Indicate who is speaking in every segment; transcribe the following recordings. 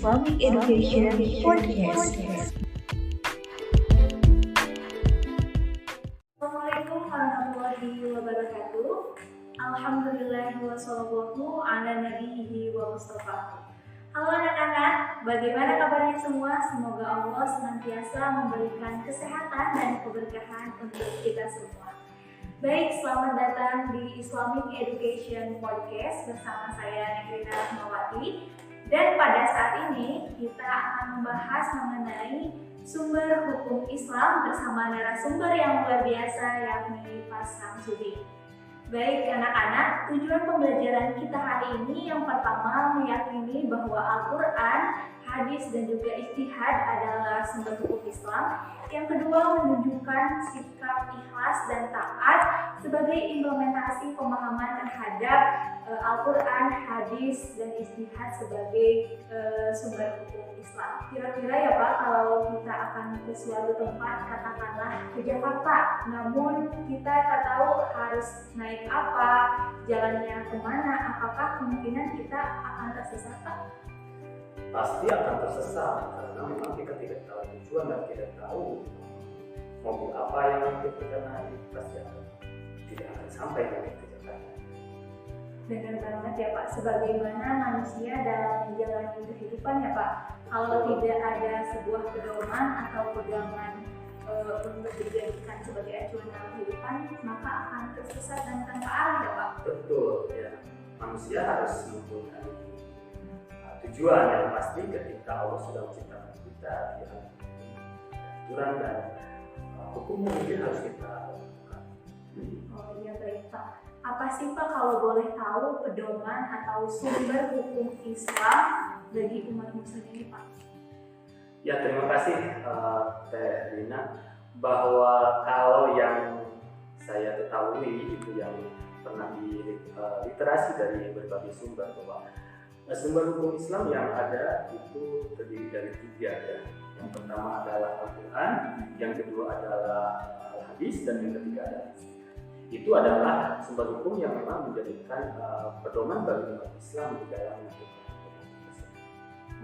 Speaker 1: Islamic Education Podcast.
Speaker 2: Assalamualaikum warahmatullahi wabarakatuh. Alhamdulillah wassallallahu ala nabiyhi wa mustafa. Halo anak-anak, bagaimana kabarnya semua? Semoga Allah senantiasa memberikan kesehatan dan keberkahan untuk kita semua. Baik, selamat datang di Islamic Education Podcast bersama saya Negrina Rahmawati. Dan pada saat ini kita akan membahas mengenai sumber hukum Islam bersama narasumber yang luar biasa yakni Pak Samsudin. Baik anak-anak, tujuan pembelajaran kita hari ini yang pertama meyakini bahwa Al-Quran, hadis dan juga ijtihad adalah sumber hukum Islam. Yang kedua menunjukkan sikap ikhlas dan taat sebagai implementasi pemahaman terhadap Al-Quran, hadis dan ijtihad sebagai sumber hukum Islam. Kira-kira ya Pak, kalau kita akan ke suatu tempat, katakanlah ke Jakarta, namun kita tak tahu harus naik apa, jalannya kemana, apakah kemungkinan kita akan tersesat Pak?
Speaker 3: Pasti akan tersesat karena memang kita tidak tahu tujuan dan tidak tahu mobil apa yang kita naik, pasti tidak akan sampai nanti ke Jakarta.
Speaker 2: Benar banget ya Pak, sebagaimana manusia dalam menjalani kehidupan ya Pak, kalau tidak ada sebuah pedoman atau pegangan untuk dijadikan sebagai acuan dalam kehidupan, maka akan tersesat dan tanpa arah ya Pak.
Speaker 3: Betul ya, manusia harus mempunyai tujuan yang pasti ketika Allah sudah menciptakan kita, dia aturan dan hukum mungkin harus kita lakukan.
Speaker 2: Oh iya baik Pak. Apa sih Pak kalau boleh tahu pedoman atau sumber hukum Islam bagi umat muslim ini Pak?
Speaker 3: Ya terima kasih Teh Rina, bahwa kalau yang saya ketahui itu yang pernah di literasi dari berbagai sumber bahwa sumber hukum Islam yang ada itu terdiri dari 3 ya. Yang pertama adalah Al-Quran, yang kedua adalah Al-Hadis, dan yang ketiga adalah itu adalah sumber hukum yang memang menjadikan pedoman bagi umat Islam di dalam menentukan.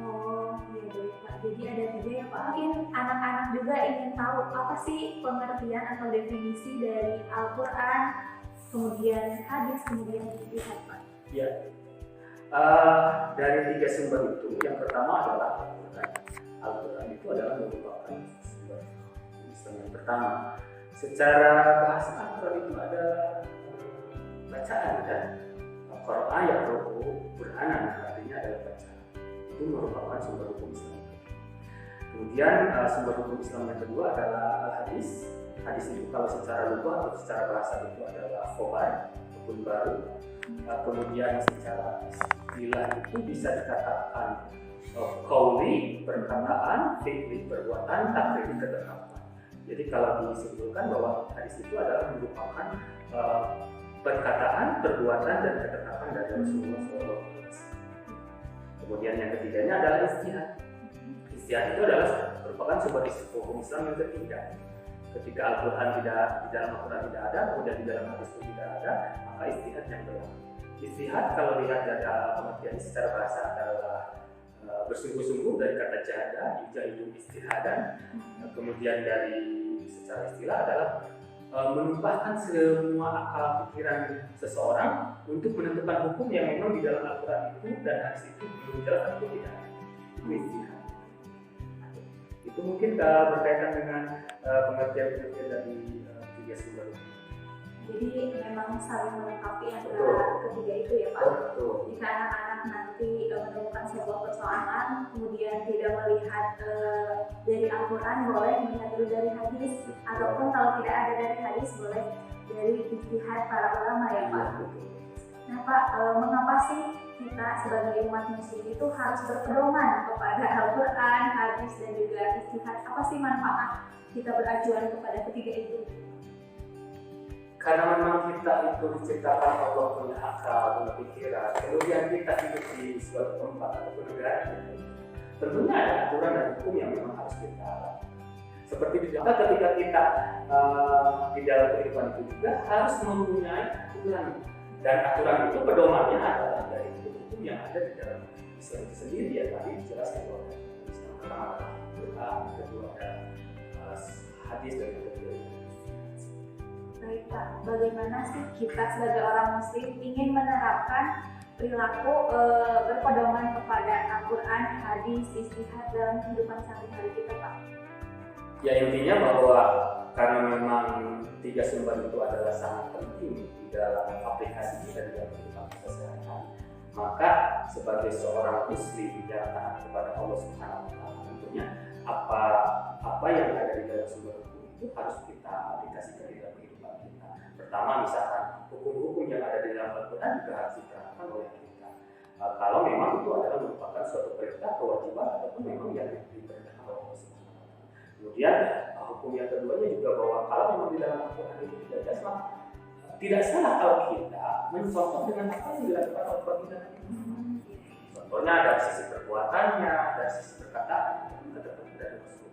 Speaker 2: Oh iya baik Pak, jadi ada 3 ya Pak. Mungkin anak-anak juga ingin tahu apa sih pengertian atau definisi dari Al-Quran, kemudian hadis, kemudian ijtihad Pak.
Speaker 3: Ya. Dari 3 sumber itu, yang pertama adalah Al-Quran. Al-Quran itu adalah merupakan sumber Islam yang pertama. Secara bahasa Al-Quran itu ada bacaan kan, Quran ya Qur'anan, artinya adalah bacaan. Itu merupakan sumber hukum Islam. Kemudian sumber hukum Islam yang kedua adalah Al-Hadis. Hadis itu kalau secara lugah atau secara bahasa itu adalah khobar, hukum baru. Kemudian secara istilah itu bisa dikatakan qauli, perkataan, fi'li, perbuatan, takriri, ketetapan. Jadi kalau disimpulkan bahwa hadis itu adalah merupakan perkataan, perbuatan dan ketetapan dari Rasulullah SAW. Kemudian yang ketiganya adalah ijtihad. Ijtihad itu adalah merupakan sumber hukum Islam yang ketiga. Ketika Al-Quran di dalam Al-Quran tidak ada, kemudian di dalam hadis itu tidak ada, maka ijtihad yang berlaku. Ijtihad kalau lihat dari pengertian secara bahasa adalah bersungguh-sungguh dari kata jahada, ijtihadu ijtihadan. Kemudian dari secara istilah adalah menumpahkan semua akal pikiran seseorang untuk menentukan hukum yang memang di dalam Al-Quran itu dan hadis itu belum jelas atau tidak. Itu ijtihad. Itu mungkin berkaitan dengan pengertian-pengertian dari 3 sumber.
Speaker 2: Jadi memang saling melengkapi antara ketiga itu ya Pak.
Speaker 3: Betul.
Speaker 2: Jika anak-anak nanti menemukan sebuah persoalan, kemudian tidak melihat dari Al-Quran, boleh melihat dulu dari hadis, ataupun kalau tidak ada dari hadis, boleh dari ijtihad para ulama ya Pak. Nah Pak, mengapa sih kita sebagai umat muslim itu harus berpedoman kepada Al-Quran, hadis dan juga ijtihad? Apa sih manfaat kita beracuan kepada ketiga itu?
Speaker 3: Karena memang kita itu diciptakan Allah punya akal, punya pikiran, kemudian kita hidup di suatu tempat ataupun negara, tentunya ada aturan dan hukum yang memang harus kita lakukan. Seperti di dalam ketika kita di dalam kehidupan itu juga harus mempunyai aturan, dan aturan itu pedomannya adalah dari hukum yang ada di dalam Islam itu sendiri ya tadi jelaskan bahwa Islam pertama adalah Quran, kedua adalah hadis dan ketiga.
Speaker 2: Baik Pak, bagaimana sih kita sebagai orang Muslim ingin menerapkan perilaku berpedoman kepada Al-Quran, hadis, istihad dalam kehidupan sehari-hari kita Pak?
Speaker 3: Ya intinya bahwa karena memang tiga sumber itu adalah sangat penting di dalam aplikasi kita di dalam kehidupan kita sehari-hari, maka sebagai seorang Muslim yang taat kepada Allah Subhanahu Wa Taala tentunya apa yang ada di dalam sumber hukum itu harus kita aplikasikan di dalam kehidupan kita. Pertama misalkan hukum-hukum yang ada di dalam Al-Quran juga harus diterapkan oleh kita. Kalau memang itu adalah merupakan suatu perintah, kewajiban ataupun memang yang diperintahkan oleh Allah Subhanahu Wa Taala. Kemudian hukum yang keduanya juga bahwa kalau memang di dalam Al-Quran itu tidak jelas, maka tidak salah kalau kita mencontoh dengan apa yang dilakukan oleh Al-Quran itu. Contohnya dari sisi perbuatannya, dari sisi perkataan, tetap dari Rasul.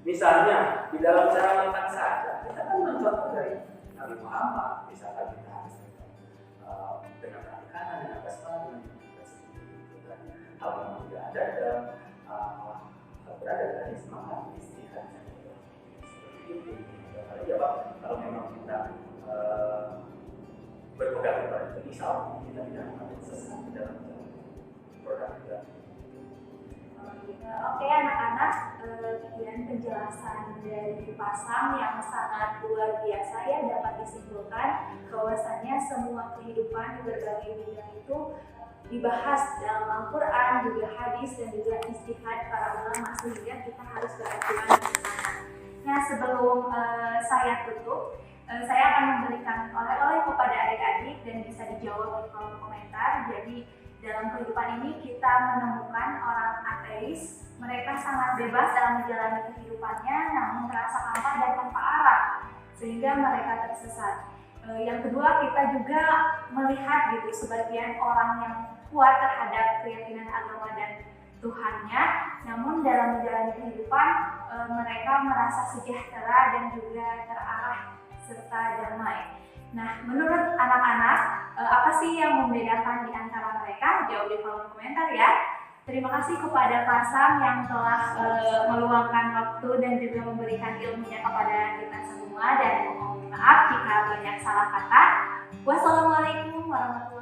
Speaker 3: Misalnya di dalam cara makan saja, kita kan mencontoh dari Nabi Muhammad. Misalkan kita harus dengan kaki kanan, dengan basmalah, dengan seperti itu. Hal yang tidak ada dalam berada dalam semangat istihad. Seperti itu. Ya Pak, kalau memang kita berpegang kepada itu, misal kita tidak mengambil sesat di dalam produk kita.
Speaker 2: Oke anak-anak, sekian penjelasan dari Pasang yang sangat luar biasa ya, dapat disimpulkan bahwasanya semua kehidupan di berbagai bidang itu dibahas dalam Al-Quran, juga hadis dan juga istihad para ulama, sehingga kita harus beracuan bersama. Nah sebelum saya tutup, saya akan memberikan oleh-oleh kepada adik-adik dan bisa dijawab di kolom komentar. Jadi dalam kehidupan ini kita menemukan orang ateis, mereka sangat bebas dalam menjalani kehidupannya, namun terasa hampa dan tanpa arah, sehingga mereka tersesat. Yang kedua, kita juga melihat gitu sebagian orang yang kuat terhadap keyakinan agama dan Tuhannya, namun dalam menjalani kehidupan mereka merasa sejahtera dan juga terarah serta damai. Nah, menurut anak-anak, apa sih yang membedakan di antara mereka? Jawab di kolom komentar ya. Terima kasih kepada Pasang yang telah meluangkan waktu dan juga memberikan ilmunya kepada kita semua, dan mohon maaf jika banyak salah kata. Wassalamualaikum warahmatullahi wabarakatuh.